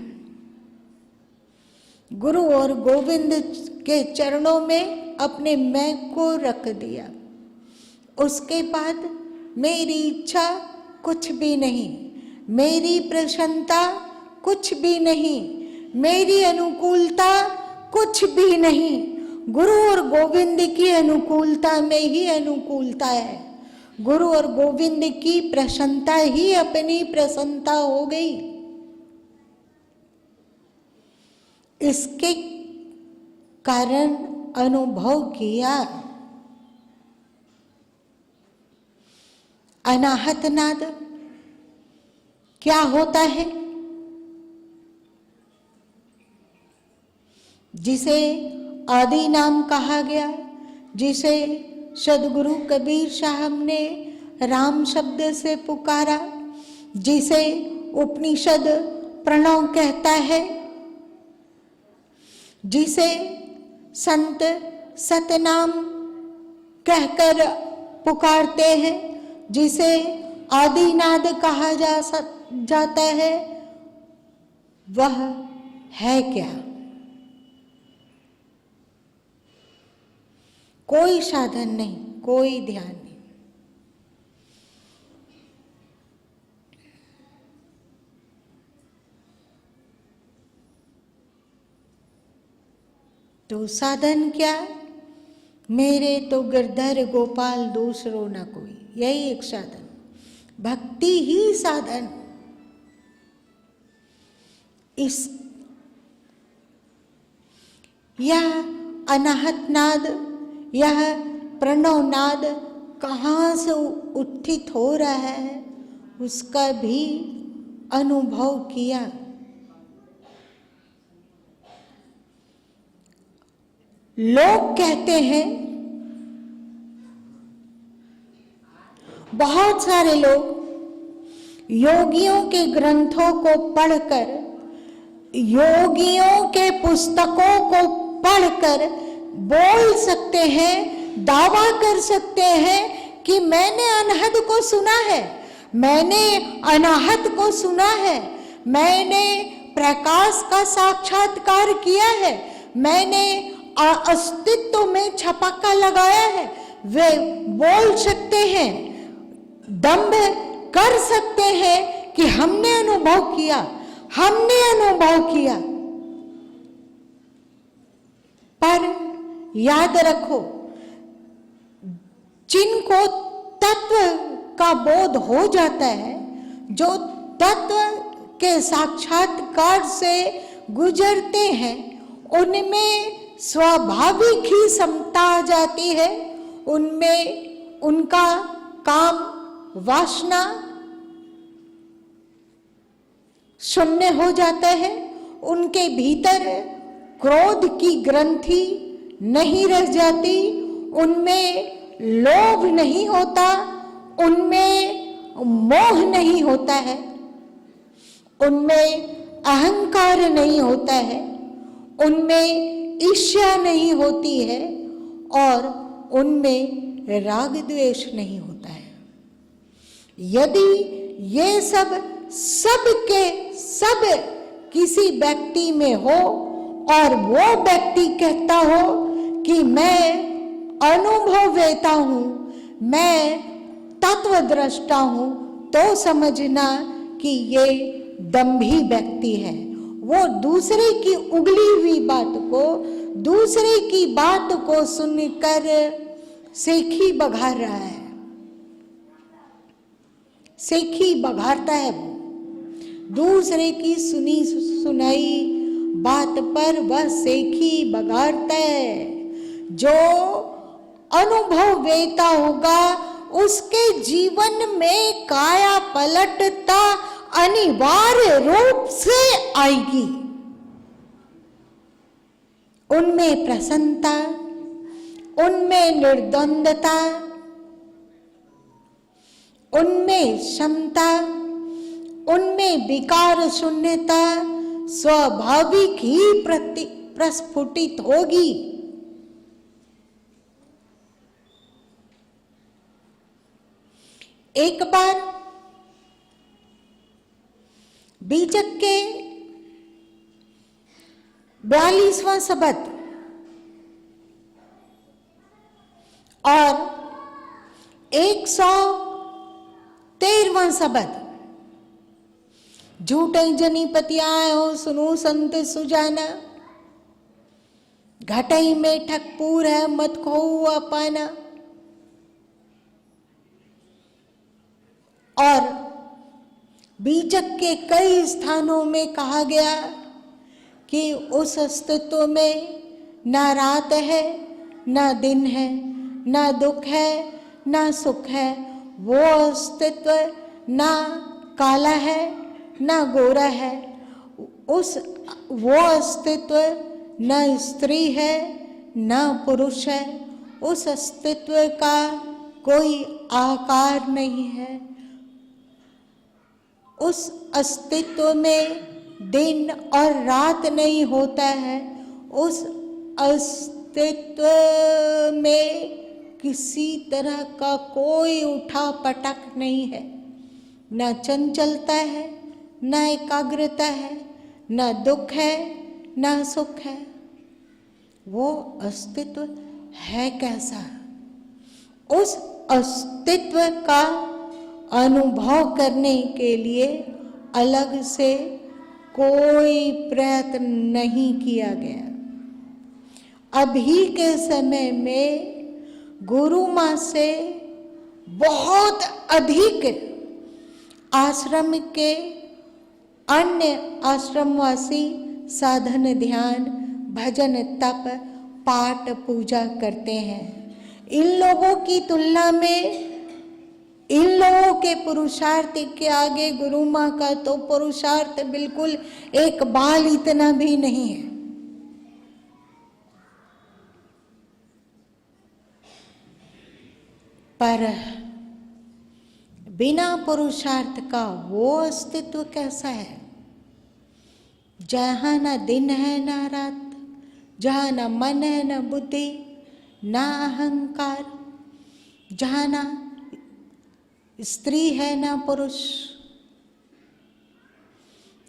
गुरु और गोविंद के चरणों में अपने मैं को रख दिया। उसके बाद मेरी इच्छा कुछ भी नहीं, मेरी प्रसन्नता कुछ भी नहीं, मेरी अनुकूलता कुछ भी नहीं, गुरु और गोविंद की अनुकूलता में ही अनुकूलता है। गुरु और गोविंद की प्रसन्नता ही अपनी प्रसन्नता हो गई। इसके कारण अनुभव किया। अनाहत नाद क्या होता है? जिसे आदि नाम कहा गया, जिसे सदगुरु कबीर साहब ने राम शब्द से पुकारा, जिसे उपनिषद प्रणव कहता है, जिसे संत सतनाम कहकर पुकारते हैं, जिसे आदिनाद कहा जाता है, वह है क्या? कोई साधन नहीं, कोई ध्यान नहीं। तो साधन क्या? मेरे तो गिरधर गोपाल दूसरो न कोई, यही एक साधन। भक्ति ही साधन। इस यह अनाहत नाद, यह प्रणव नाद कहाँ से उत्थित हो रहा है, उसका भी अनुभव किया। लोग कहते हैं, बहुत सारे लोग योगियों के ग्रंथों को पढ़कर, योगियों के पुस्तकों को पढ़कर बोल सकते हैं, दावा कर सकते हैं कि मैंने अनहद को सुना है, मैंने अनाहत को सुना है, मैंने प्रकाश का साक्षात्कार किया है, मैंने अस्तित्व में छपाका लगाया है। वे बोल सकते हैं, दंभ कर सकते हैं कि हमने अनुभव किया, हमने अनुभव किया। पर याद रखो, जिनको तत्व का बोध हो जाता है, जो तत्व के साक्षात्कार से गुजरते हैं, उनमें स्वाभाविक ही समता आ जाती है, उनमें उनका काम वासना शून्य हो जाता है, उनके भीतर क्रोध की ग्रंथि नहीं रह जाती, उनमें लोभ नहीं होता, उनमें मोह नहीं होता है, उनमें अहंकार नहीं होता है, उनमें ईर्ष्या नहीं होती है और उनमें राग द्वेष नहीं होता है। यदि ये सब के सब किसी व्यक्ति में हो और वो व्यक्ति कहता हो कि मैं अनुभववेता हूँ, मैं तत्वद्रष्टा हूँ, तो समझना कि ये दंभी व्यक्ति है। वो दूसरे की उगली हुई बात को, दूसरे की बात को सुनकर सेखी बघार रहा है, सेखी बघारता है। वो दूसरे की सुनी सुनाई बात पर वह सेखी बघारता है। जो अनुभव वेता होगा उसके जीवन में काया पलटता अनिवार्य रूप से आएगी। उनमें प्रसन्नता, उनमें निर्द्वंदता, उनमें क्षमता, उनमें विकार शून्यता स्वाभाविक ही प्रस्फुटित होगी। एक बार बीजक के 42वां शब्द और 113वां शब्द, झूठे जनी पतियाओ सुनो संत सुजाना, घटई में ठकपूर है मत खोआ पाना। और बीजक के कई स्थानों में कहा गया कि उस अस्तित्व में ना रात है, ना दिन है, ना दुख है, ना सुख है। वो अस्तित्व ना काला है, ना गोरा है। वो अस्तित्व न स्त्री है, न पुरुष है। उस अस्तित्व का कोई आकार नहीं है। उस अस्तित्व में दिन और रात नहीं होता है। उस अस्तित्व में किसी तरह का कोई उठा पटक नहीं है, न चंचलता है, न एकाग्रता है, न दुख है, न सुख है। वो अस्तित्व है कैसा? उस अस्तित्व का अनुभव करने के लिए अलग से कोई प्रयत्न नहीं किया गया। अभी के समय में गुरु माँ से बहुत अधिक आश्रम के अन्य आश्रमवासी साधन, ध्यान, भजन, तप, पाठ, पूजा करते हैं। इन लोगों की तुलना में इन लोगों के पुरुषार्थ के आगे गुरु माँ का तो पुरुषार्थ बिल्कुल एक बाल इतना भी नहीं है। पर बिना पुरुषार्थ का वो अस्तित्व कैसा है, जहाँ न दिन है न रात, जहाँ न मन है न बुद्धि न अहंकार, जहाँ न स्त्री है न पुरुष,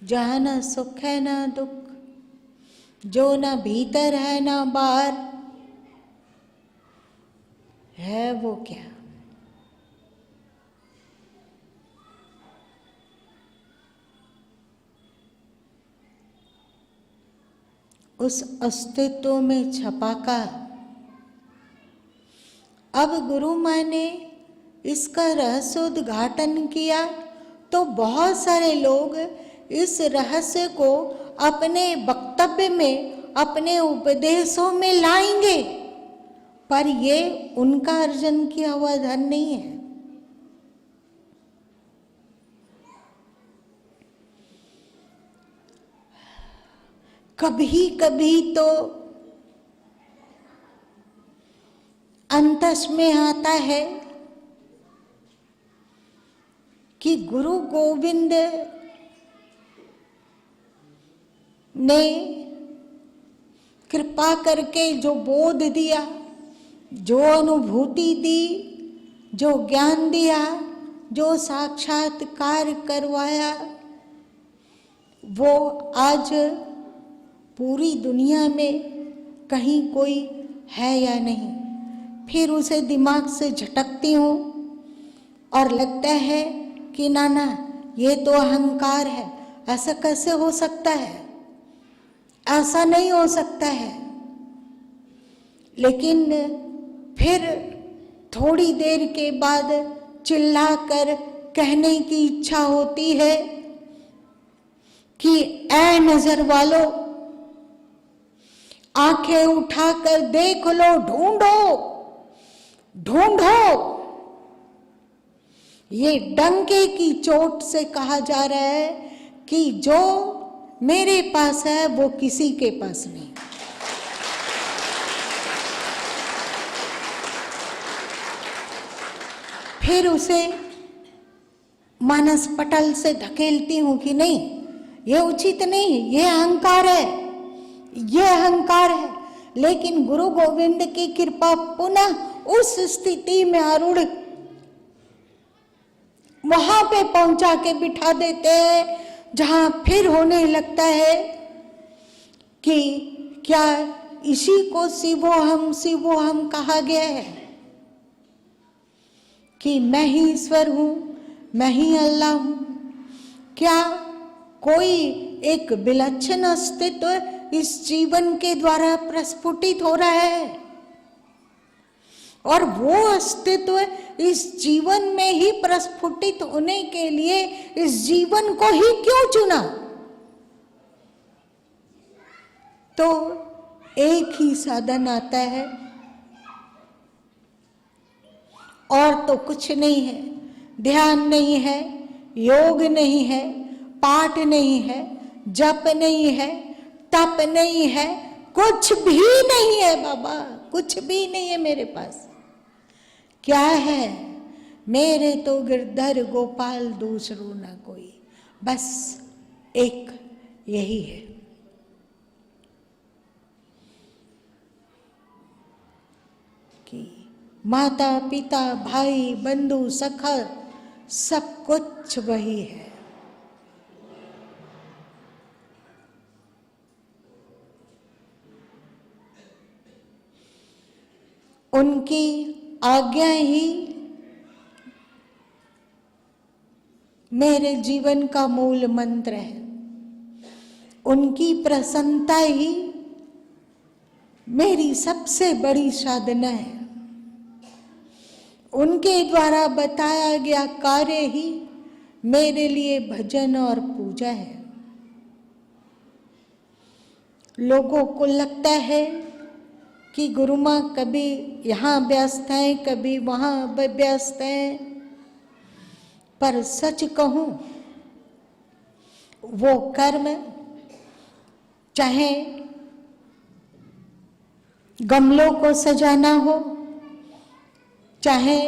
जहाँ न सुख है न दुख, जो न भीतर है न बाहर है, वो क्या? उस अस्तित्व में छपाका। अब गुरु माँ ने इसका रहस्य उद्घाटन किया तो बहुत सारे लोग इस रहस्य को अपने वक्तव्य में, अपने उपदेशों में लाएंगे, पर ये उनका अर्जन किया हुआ धन नहीं है। कभी कभी तो अंतस में आता है कि गुरु गोविंद ने कृपा करके जो बोध दिया, जो अनुभूति दी, जो ज्ञान दिया, जो साक्षात्कार करवाया, वो आज पूरी दुनिया में कहीं कोई है या नहीं। फिर उसे दिमाग से झटकती हूँ और लगता है कि ना ये तो अहंकार है, ऐसा कैसे हो सकता है, ऐसा नहीं हो सकता है। लेकिन फिर थोड़ी देर के बाद चिल्लाकर कहने की इच्छा होती है कि ऐ नजर वालों, आंखें उठाकर देख लो, ढूंढो ढूंढो। ये डंके की चोट से कहा जा रहा है कि जो मेरे पास है वो किसी के पास नहीं। फिर उसे मानस पटल से धकेलती हूं कि नहीं, ये उचित नहीं, ये अहंकार है, ये अहंकार है। लेकिन गुरु गोविंद की कृपा पुनः उस स्थिति में आरूढ़ वहां पे पहुंचा के बिठा देते हैं जहां फिर होने लगता है कि क्या इसी को शिवोहम कहा गया है कि मैं ही ईश्वर हूं, मैं ही अल्लाह हूं। क्या कोई एक विलक्षण अस्तित्व इस जीवन के द्वारा प्रस्फुटित हो रहा है और वो अस्तित्व इस जीवन में ही प्रस्फुटित होने के लिए इस जीवन को ही क्यों चुना? तो एक ही साधन आता है और तो कुछ नहीं है। ध्यान नहीं है, योग नहीं है, पाठ नहीं है, जप नहीं है, तप नहीं है, कुछ भी नहीं है बाबा, कुछ भी नहीं है मेरे पास। क्या है? मेरे तो गिरधर गोपाल दूसरो ना कोई, बस एक यही है। कि माता पिता भाई बंधु सखा सब कुछ वही है। उनकी आज्ञा ही मेरे जीवन का मूल मंत्र है। उनकी प्रसन्नता ही मेरी सबसे बड़ी साधना है। उनके द्वारा बताया गया कार्य ही मेरे लिए भजन और पूजा है। लोगों को लगता है कि गुरु माँ कभी यहाँ व्यस्त हैं, कभी वहाँ व्यस्त हैं, पर सच कहूं वो कर्म चाहे गमलों को सजाना हो, चाहे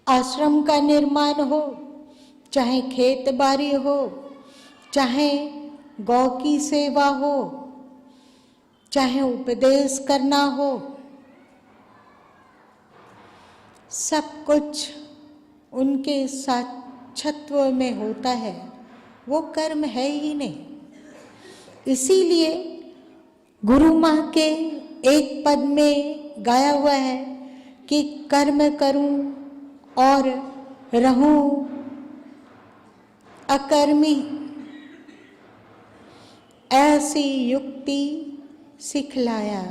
आश्रम का निर्माण हो, चाहे खेत बाड़ी हो, चाहे गौ की सेवा हो, चाहे उपदेश करना हो, सब कुछ उनके साक्षत्व में होता है। वो कर्म है ही नहीं। इसीलिए गुरु माँ के एक पद में गाया हुआ है कि कर्म करूं और रहूं अकर्मी, ऐसी युक्ति सिखलाया।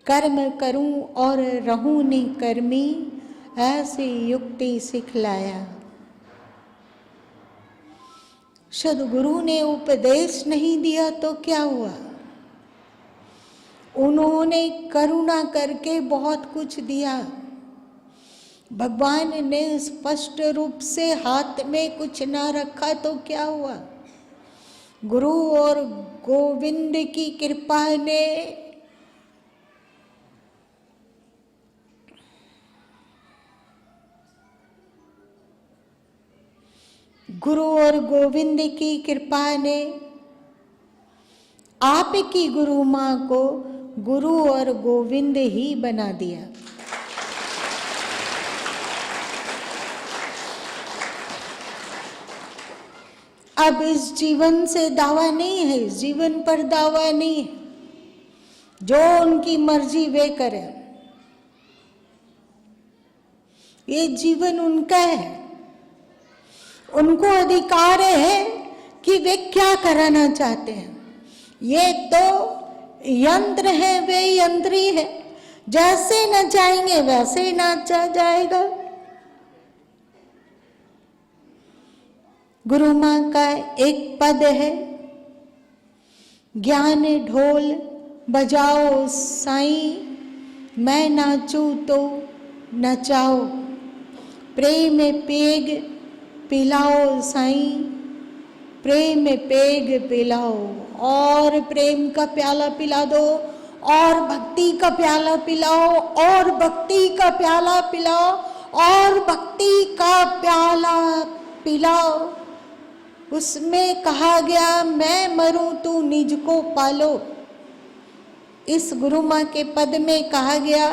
कर्म करूं और रहूं निकर्मी, ऐसी युक्ति सिखलाया। सद्गुरु ने उपदेश नहीं दिया तो क्या हुआ? उन्होंने करुणा करके बहुत कुछ दिया। भगवान ने स्पष्ट रूप से हाथ में कुछ ना रखा तो क्या हुआ? गुरु और गोविंद की कृपा ने गुरु और गोविंद की कृपा ने आपकी गुरु माँ को गुरु और गोविंद ही बना दिया। अब इस जीवन से दावा नहीं है, इस जीवन पर दावा नहीं है। जो उनकी मर्जी वे करें, ये जीवन उनका है। उनको अधिकार है कि वे क्या कराना चाहते हैं। ये तो यंत्र है, वे यंत्री है। जैसे नचाएंगे वैसे नाचा जाएगा। गुरु माँ का एक पद है, ज्ञान ढोल बजाओ साईं, मैं नाचूं तो नचाओ। प्रेम पेग पिलाओ साईं, प्रेम पेग पिलाओ। और प्रेम का प्याला पिला दो, और भक्ति का प्याला पिलाओ, और भक्ति का प्याला पिलाओ, और भक्ति का प्याला पिलाओ। उसमें कहा गया, मैं मरूं तू निज को पालो। इस गुरु माँ के पद में कहा गया,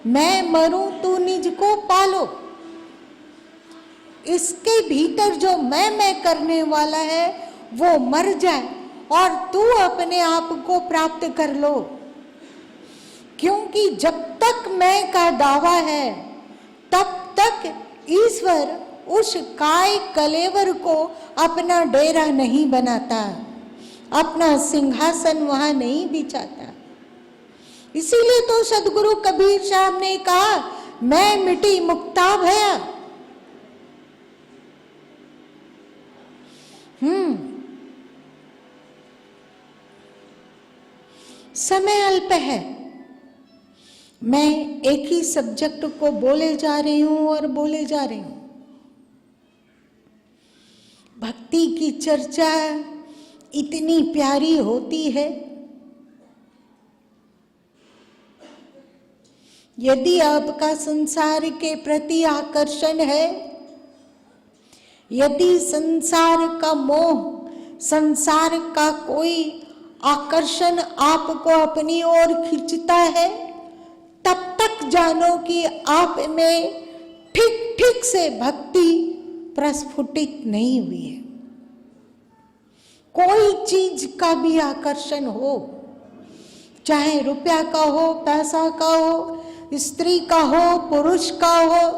मैं मरूं तू निज को पालो। इसके भीतर जो मैं करने वाला है वो मर जाए और तू अपने आप को प्राप्त कर लो। क्योंकि जब तक मैं का दावा है तब तक ईश्वर उस काय कलेवर को अपना डेरा नहीं बनाता, अपना सिंहासन वहां नहीं बिछाता। इसीलिए तो सदगुरु कबीर साहब ने कहा, मैं मिटी मुक्ता भया। समय अल्प है। मैं एक ही सब्जेक्ट को बोले जा रही हूं और बोले जा रही हूं। भक्ति की चर्चा इतनी प्यारी होती है। यदि आपका संसार के प्रति आकर्षण है, यदि संसार का मोह, संसार का कोई आकर्षण आपको अपनी ओर खींचता है, तब तक जानो कि आप में ठीक ठीक से भक्ति प्रस्फुटित नहीं हुई है। कोई चीज का भी आकर्षण हो, चाहे रुपया का हो, पैसा का हो, स्त्री का हो, पुरुष का हो,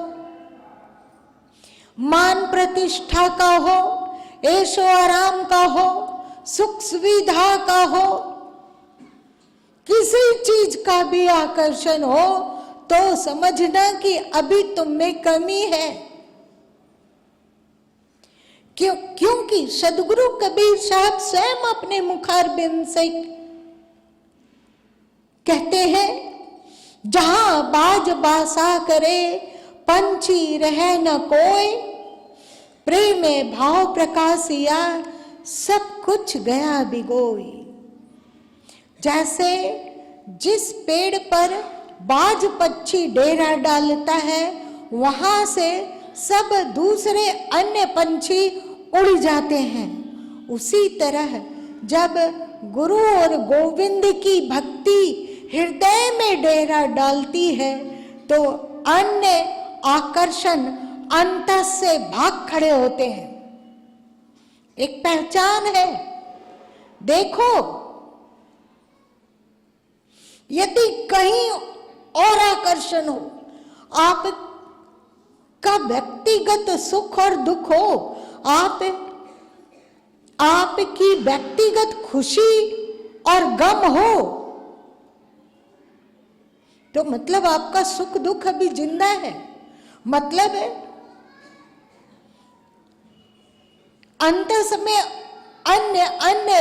मान प्रतिष्ठा का हो, ऐशो आराम का हो, सुख सुविधा का हो, किसी चीज का भी आकर्षण हो तो समझना कि अभी तुम में कमी है। क्योंकि सदगुरु कबीर साहब स्वयं अपने मुखारबिंद से कहते हैं, जहां बाज बासा करे पंछी रहे न कोई, प्रेम भाव प्रकाशिया सब कुछ गया बिगोई। जैसे जिस पेड़ पर बाज पक्षी डेरा डालता है, वहां से सब दूसरे अन्य पंछी उड़ जाते हैं, उसी तरह जब गुरु और गोविंद की भक्ति हृदय में डेरा डालती है तो अन्य आकर्षण अंतर से भाग खड़े होते हैं। एक पहचान है। देखो, यदि कहीं और आकर्षण हो, आपका व्यक्तिगत सुख और दुख हो, आपकी व्यक्तिगत खुशी और गम हो, तो मतलब आपका सुख दुख अभी जिंदा है। मतलब है अंत समय अन्य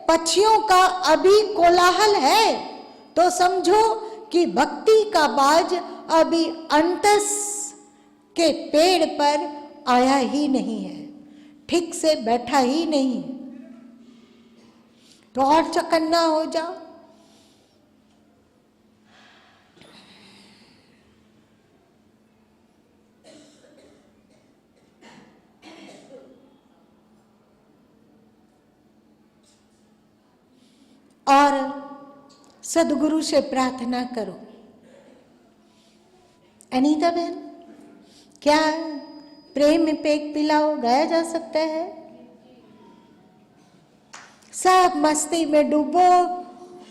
पक्षियों का अभी कोलाहल है, तो समझो कि भक्ति का बाज अभी अंतस के पेड़ पर आया ही नहीं है, ठीक से बैठा ही नहीं, तो और चकन्ना हो जाओ। और सदगुरु से प्रार्थना करो। अनीता बहन, क्या प्रेम में पेट पिलाओ गाया जा सकता है? सब मस्ती में डूबो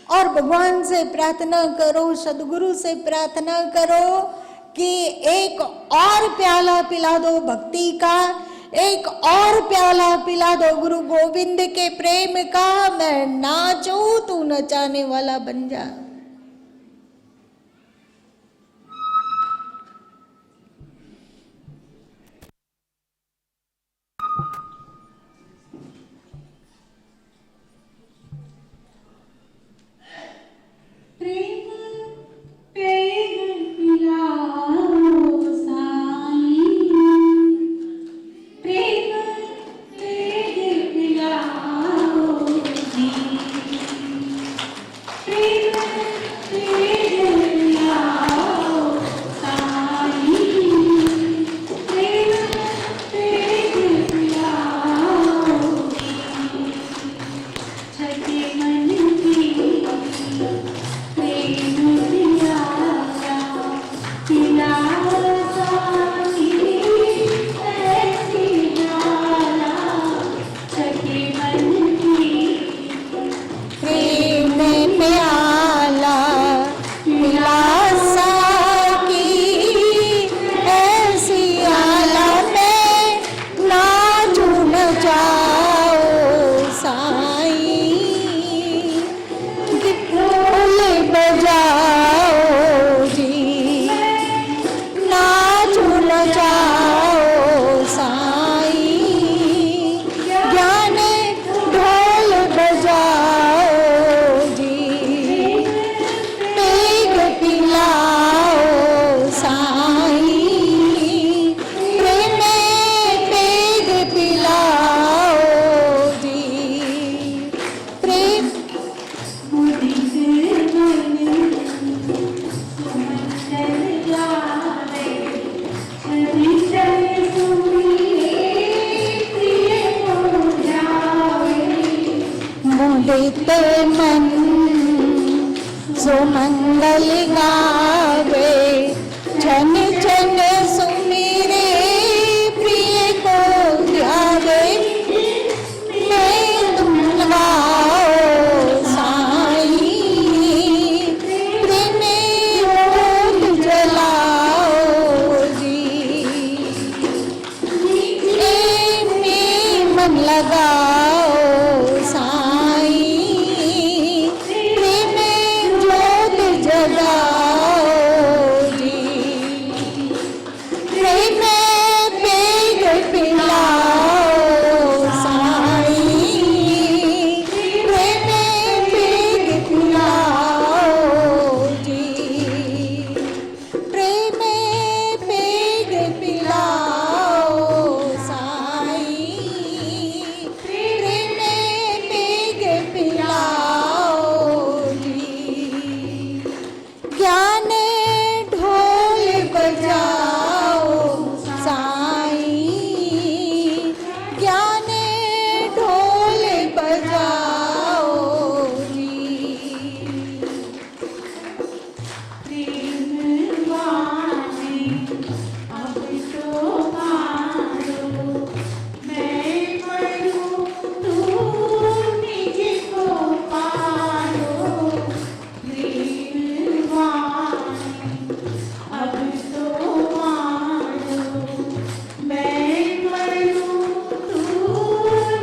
और भगवान से प्रार्थना करो, सदगुरु से प्रार्थना करो कि एक और प्याला पिला दो भक्ति का, एक और प्याला पिला दो गुरु गोविंद के प्रेम का। मैं नाचूं, तू नचाने वाला बन जा। Thank you. मुदित मन सुमंगल गावे, छन छन सुमिरे प्रिय को ध्यावे। मैं तुम गाओ साईं, प्रेम जोत जलाओ जी। में मन लगाओ साईं, प्रेम जोत जगाओ जी। प्रेम पेग पिलाओ साईं, प्रेम पेग पिलाओ जी। प्रेम पेग पिलाओ साईं, प्रेम पेग पिलाओ जी। ज्ञान ढोल बजाओ साईं, ज्ञान ढोल बजाओ जी। प्रेम वाणी अब तो मारो, मैं मरूं तू निज को पारो। प्रेम वाणी अब तो मारो, मैं मरूं तू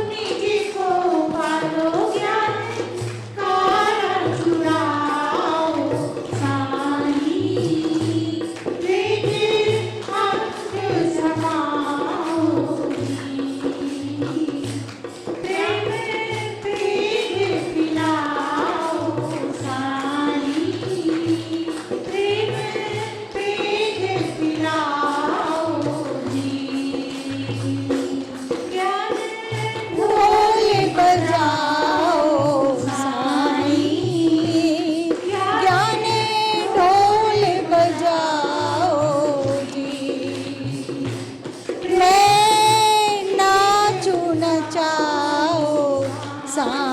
निज को पारो। ज्ञान कारा चुराओ साईं, तेरे अंग समाओ जी। प्रेम पेग पिलाओ साईं, प्रेम पेग पिलाओ जी। ज्ञान ढोल बजाओ साईं, ज्ञान ढोल बजाओ जी। मैं नाचूं नचाओ साईं,